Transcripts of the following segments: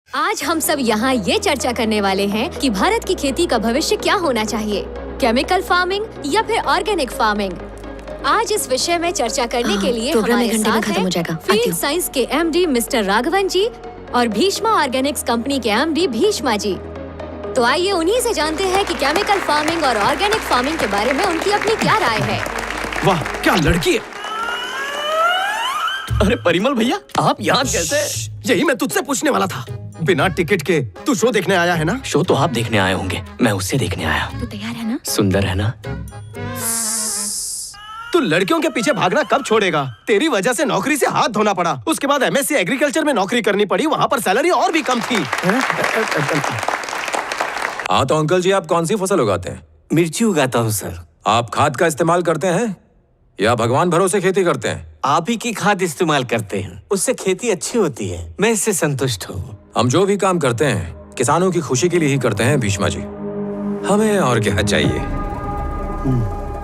आज हम सब यहाँ ये चर्चा करने वाले हैं कि भारत की खेती का भविष्य क्या होना चाहिए, केमिकल फार्मिंग या फिर ऑर्गेनिक फार्मिंग। आज इस विषय में चर्चा करने के लिए हमारे साथ हैं फील्ड साइंस के एमडी मिस्टर राघवन जी और भीष्मा ऑर्गेनिक्स कंपनी के एमडी भीष्मा जी। तो आइए उन्हीं से जानते हैं कि केमिकल फार्मिंग और ऑर्गेनिक फार्मिंग के बारे में उनकी अपनी क्या राय है। वाह क्या लड़की है। अरे परिमल भैया आप यहाँ कैसे? यही मैं तुझसे पूछने वाला था। बिना टिकट के तू शो देखने आया है ना? शो तो आप देखने आए होंगे, मैं उससे देखने आया। तू तैयार है ना? सुंदर है ना? तू लड़कियों के पीछे भागना कब छोड़ेगा? तेरी वजह से नौकरी से हाथ धोना पड़ा। उसके बाद एमएससी एग्रीकल्चर में नौकरी करनी पड़ी, वहाँ पर सैलरी और भी कम थी। हाँ तो अंकल जी आप कौन सी फसल उगाते हैं? मिर्ची उगाता हूँ सर। आप खाद का इस्तेमाल करते हैं या भगवान भरोसे खेती करते हैं? आप ही की खाद इस्तेमाल करते हैं, उससे खेती अच्छी होती है। मैं इससे संतुष्ट हूँ। हम जो भी काम करते हैं किसानों की खुशी के लिए ही करते हैं भीष्मा जी। हमें और क्या चाहिए?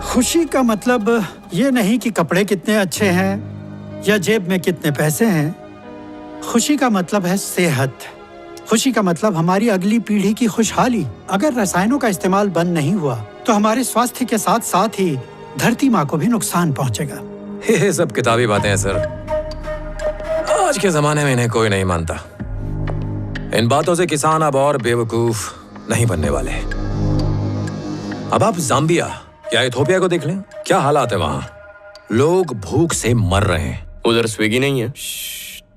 खुशी का मतलब ये नहीं कि कपड़े कितने अच्छे हैं या जेब में कितने पैसे हैं। खुशी का मतलब है सेहत। खुशी का मतलब हमारी अगली पीढ़ी की खुशहाली। अगर रसायनों का इस्तेमाल बंद नहीं हुआ तो हमारे स्वास्थ्य के साथ साथ ही धरती माँ को भी नुकसान पहुंचेगा। ये सब किताबी बातें हैं सर। आज के जमाने में इन्हें कोई नहीं मानता। इन बातों से किसान अब और बेवकूफ नहीं बनने वाले। अब आप जाम्बिया या इथोपिया को देख लें, क्या हालात है वहाँ। लोग भूख से मर रहे हैं। उधर स्विगी नहीं है,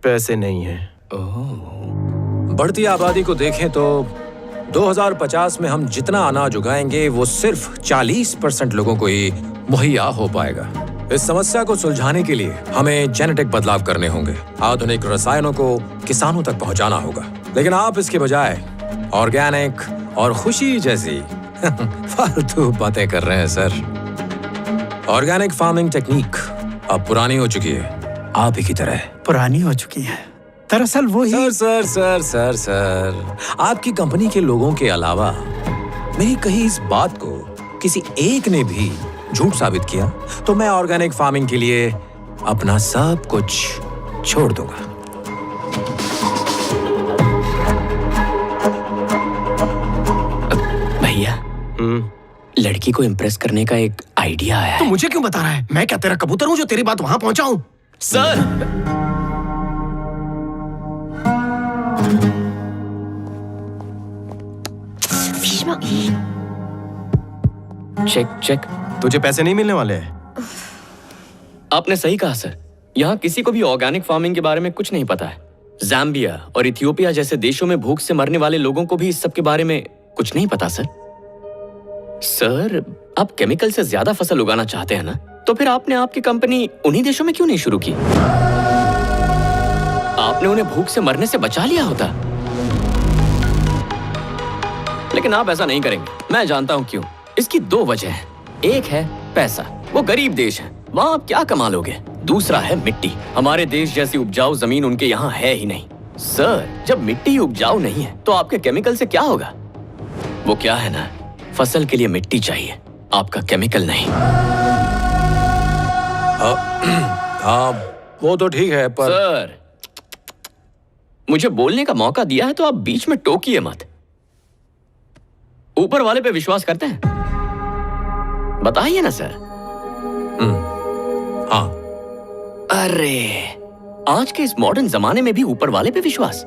पैसे नहीं है। बढ़ती आबादी को देखें तो 2050 में हम जितना अनाज उगाएंगे वो सिर्फ 40% लोगों को ही मुहैया हो पाएगा। इस समस्या को सुलझाने के लिए हमें जेनेटिक बदलाव करने होंगे। आधुनिक रसायनों को किसानों तक पहुंचाना होगा। लेकिन आप इसके बजाय ऑर्गेनिक और खुशी जैसी फालतू बातें कर रहे हैं सर। ऑर्गेनिक फार्मिंग टेक्निक अब पुरानी हो चुकी है, आप ही की तरह। पुरानी हो चुकी है दरअसल वो ही। सर, आपकी कंपनी के लोगों के अलावा मेरी कही इस बात को किसी एक ने भी झूठ साबित किया तो मैं ऑर्गेनिक फार्मिंग के लिए अपना सब कुछ छोड़ दूंगा। भैया लड़की को इम्प्रेस करने का एक आइडिया आया है। तो मुझे क्यों बता रहा है? मैं क्या तेरा कबूतर हूँ जो तेरी बात वहाँ पहुँचाऊं? Sir check. तुझे पैसे नहीं मिलने वाले हैं। आपने सही कहा सर, यहाँ किसी को भी ऑर्गेनिक फार्मिंग के बारे में कुछ नहीं पता है। जाम्बिया और इथियोपिया जैसे देशों में भूख से मरने वाले लोगों को भी इस सब के बारे में कुछ नहीं पता सर। सर आप केमिकल से ज्यादा फसल उगाना चाहते हैं ना, तो फिर आपने आपकी कंपनी उन्हीं देशों में क्यों नहीं शुरू की? आपने उन्हें भूख से मरने से बचा लिया होता। लेकिन आप ऐसा नहीं करेंगे, मैं जानता हूं क्यों। इसकी दो वजह है। एक है पैसा, वो गरीब देश है, वहां आप क्या कमा लोगे। दूसरा है मिट्टी, हमारे देश जैसी उपजाऊ जमीन उनके यहाँ है ही नहीं। सर जब मिट्टी उपजाऊ नहीं है तो आपके केमिकल से क्या होगा? वो क्या है ना, फसल के लिए मिट्टी चाहिए, आपका केमिकल नहीं। हाँ वो तो ठीक है पर सर मुझे बोलने का मौका दिया है तो आप बीच में टोकिए मत। ऊपर वाले पे विश्वास करते हैं? बताइए ना सर। हाँ। अरे आज के इस मॉडर्न जमाने में भी ऊपर वाले पे विश्वास?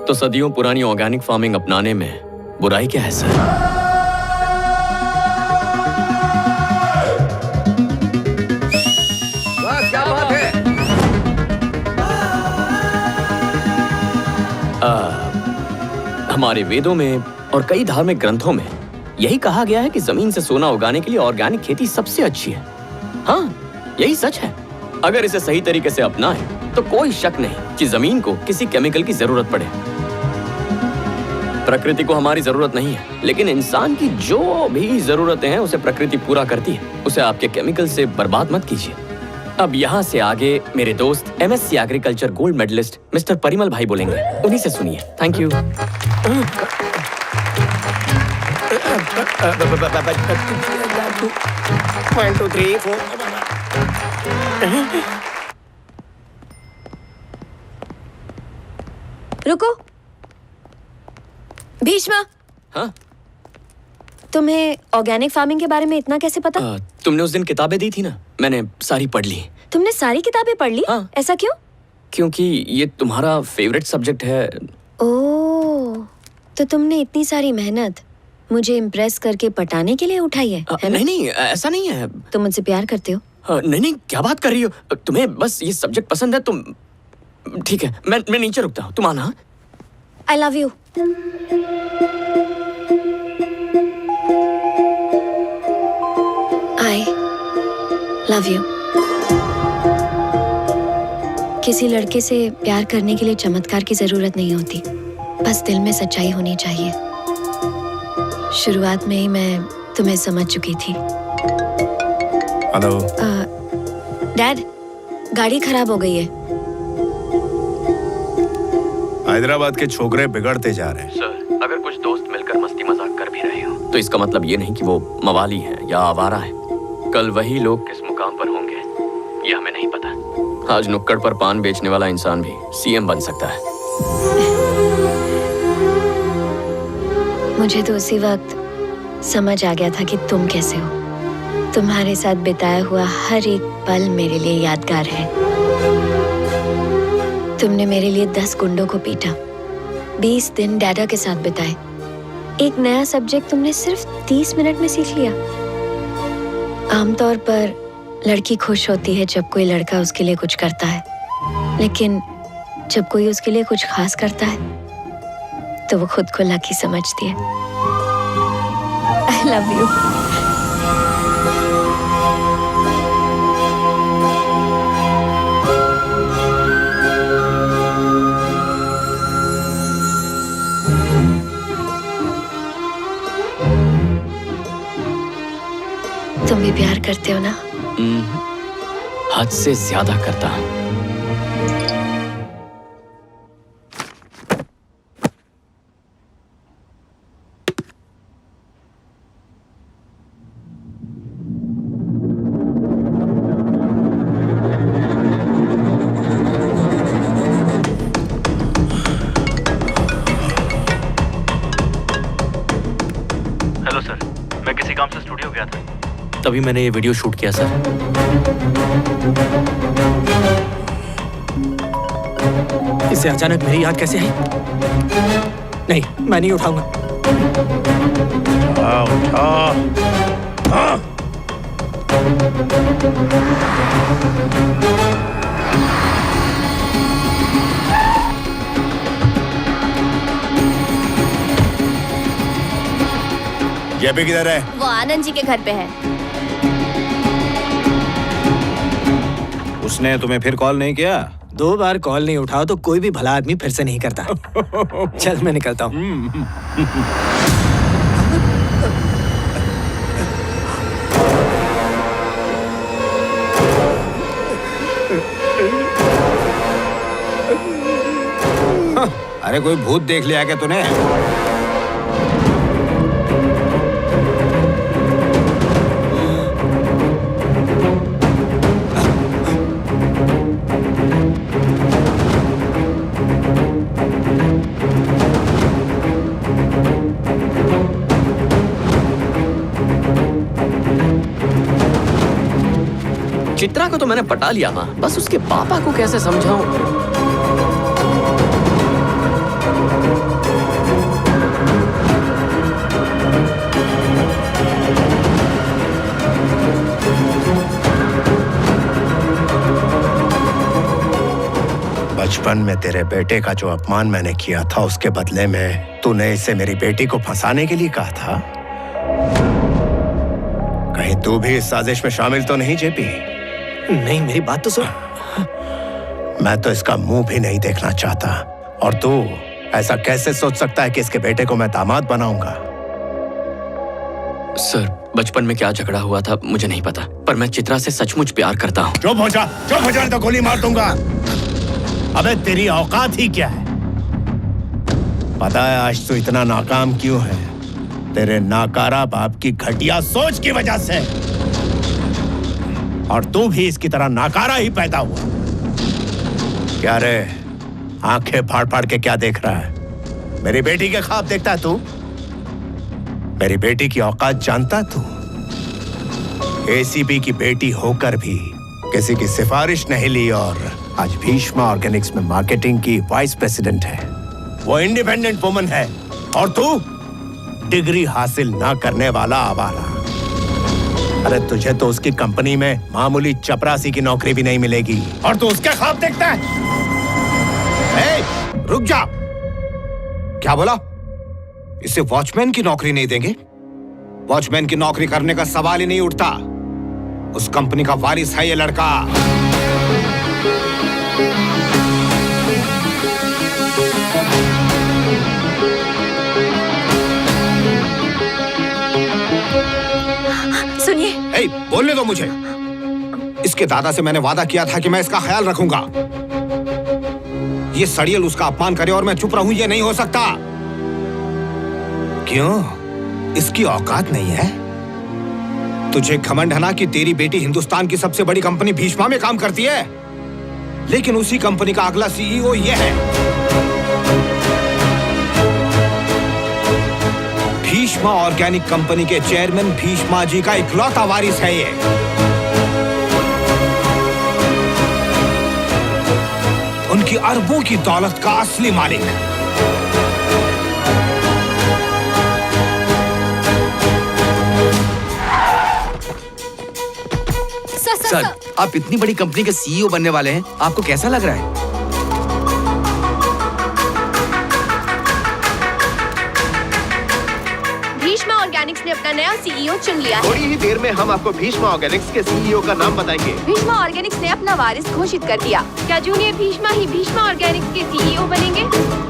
तो सदियों पुरानी ऑर्गेनिक फार्मिंग अपनाने में बुराई क्या है सर? क्या बात है? हमारे वेदों में और कई धार्मिक ग्रंथों में यही कहा गया है कि जमीन से सोना उगाने के लिए ऑर्गेनिक खेती सबसे अच्छी है। हाँ यही सच है। अगर इसे सही तरीके से अपनाएं तो कोई शक नहीं कि जमीन को किसी केमिकल की जरूरत पड़े। प्रकृति को हमारी जरूरत नहीं है, लेकिन इंसान की जो भी जरूरतें हैं उसे प्रकृति पूरा करती है। उसे आपके केमिकल से बर्बाद मत कीजिए। अब यहाँ से आगे मेरे दोस्त MSc agriculture gold medalist mister Parimal भाई बोलेंगे, उन्हीं से सुनिए। Thank you. 1 2 3 4 रुको, भीष्मा, हाँ? तुम्हें ऑर्गेनिक फार्मिंग के बारे में इतना कैसे पता? तुमने उस दिन किताबें दी थी ना, मैंने सारी पढ़ ली। तुमने सारी किताबें पढ़ ली? हाँ। ऐसा क्यों? क्योंकि ये तुम्हारा फेवरेट सब्जेक्ट है। ओह, तो तुमने इतनी सारी मेहनत मुझे इम्प्रेस करके पटाने के लिए उठाई है ना? नहीं नहीं, ऐसा नहीं है। तुम मुझसे प्यार करते हो? नहीं नहीं, क्या बात कर रही हो? तुम्हें बस ये सब्जेक्ट पसंद है। तुम ठीक है, मैं नीचे रुकता हूँ, तुम आना। I love you. I love you. किसी लड़के से प्यार करने के लिए चमत्कार की जरूरत नहीं होती, बस दिल में सच्चाई होनी चाहिए। शुरुआत में ही मैं तुम्हें समझ चुकी थी। हेलो। डैड, गाड़ी खराब हो गई है। हैदराबाद के छोकरे बिगड़ते जा रहे हैं। सर, अगर कुछ दोस्त मिलकर मस्ती मजाक कर भी रहे हो तो इसका मतलब ये नहीं कि वो मवाली है या आवारा है। कल वही लोग किस मुकाम पर होंगे ये हमें नहीं पता। आज नुक्कड़ पर पान बेचने वाला इंसान भी सीएम बन सकता है। मुझे तो उसी वक्त समझ आ गया था कि तुम कैसे हो। तुम्हारे साथ बिताया हुआ हर एक पल मेरे लिए यादगार है। तुमने मेरे लिए 10 गुंडों को पीटा, 20 दिन डैडा के साथ बिताए। एक नया सब्जेक्ट तुमने सिर्फ 30 मिनट में सीख लिया। आमतौर पर लड़की खुश होती है जब कोई लड़का उसके लिए कुछ करता है, लेकिन जब कोई उसके लिए कुछ खास करता है तो वो खुद को लकी समझती है। I love you. तुम भी प्यार करते हो ना? हद से ज्यादा करता हूँ। हेलो सर, मैं किसी काम से स्टूडियो गया था, तभी मैंने ये वीडियो शूट किया सर। इसे अचानक मेरी याद कैसे आई? नहीं, मैं नहीं उठाऊंगा। ये भी किधर है? वो आनंद जी के घर पे है। उसने तुम्हें फिर कॉल नहीं किया? 2 बार कॉल नहीं उठाओ तो कोई भी भला आदमी फिर से नहीं करता। चल मैं निकलता हूँ। अरे कोई भूत देख लिया क्या तूने? चित्रा को तो मैंने पटा लिया माँ, बस उसके पापा को कैसे समझाऊं? बचपन में तेरे बेटे का जो अपमान मैंने किया था, उसके बदले में तूने इसे मेरी बेटी को फंसाने के लिए कहा था। कहीं तू भी इस साजिश में शामिल तो नहीं जेपी? नहीं, मेरी बात तो सुन। मैं तो इसका मुंह भी नहीं देखना चाहता, और तू ऐसा कैसे सोच सकता है कि इसके बेटे को मैं दामाद बनाऊंगा? सर, बचपन में क्या झगड़ा हुआ था मुझे नहीं पता, पर मैं चित्रा से सचमुच प्यार करता हूँ। चुप हो जा, तो गोली मार दूंगा। अबे तेरी औकात ही क्या है? पता है आज तू इतना नाकाम क्यों है? तेरे नाकारा बाप की घटिया सोच की वजह से। और तू भी इसकी तरह नाकारा ही पैदा हुआ। क्या रे, आंखें फाड़ फाड़ के क्या देख रहा है? मेरी बेटी के ख्वाब देखता है तू? मेरी बेटी की औकात जानता तू? एसीपी की बेटी होकर भी किसी की सिफारिश नहीं ली और आज भीष्मा ऑर्गेनिक्स में मार्केटिंग की वाइस प्रेसिडेंट है। वो इंडिपेंडेंट वुमन है और तू डिग्री हासिल ना करने वाला आवारा। अरे तुझे तो उसकी कंपनी में मामूली चपरासी की नौकरी भी नहीं मिलेगी और तू उसके ख्वाब देखता है। रुक जा। क्या बोला? इसे वॉचमैन की नौकरी नहीं देंगे? वॉचमैन की नौकरी करने का सवाल ही नहीं उठता। उस कंपनी का वारिस है ये लड़का। सुनिए, बोलने दो मुझे। इसके दादा से मैंने वादा किया था कि मैं इसका ख्याल रखूंगा। ये सड़ियल उसका अपमान करे और मैं चुप रहूं, ये नहीं हो सकता। क्यों? इसकी औकात नहीं है? तुझे घमंड है ना कि तेरी बेटी हिंदुस्तान की सबसे बड़ी कंपनी भीष्मा में काम करती है, लेकिन उसी कंपनी का अगला सीईओ ये है। भीष्मा ऑर्गेनिक कंपनी के चेयरमैन भीष्मा जी का इकलौता वारिस है ये। उनकी अरबों की दौलत का असली मालिक। सर, आप इतनी बड़ी कंपनी के सीईओ बनने वाले हैं, आपको कैसा लग रहा है? भीष्मा ऑर्गेनिक्स ने अपना नया सीईओ चुन लिया है। थोड़ी ही देर में हम आपको भीष्मा ऑर्गेनिक्स के सीईओ का नाम बताएंगे। भीष्मा ऑर्गेनिक्स ने अपना वारिस घोषित कर दिया। क्या जूनियर भीष्मा ही भीष्मा ऑर्गेनिक्स के सीईओ बनेंगे?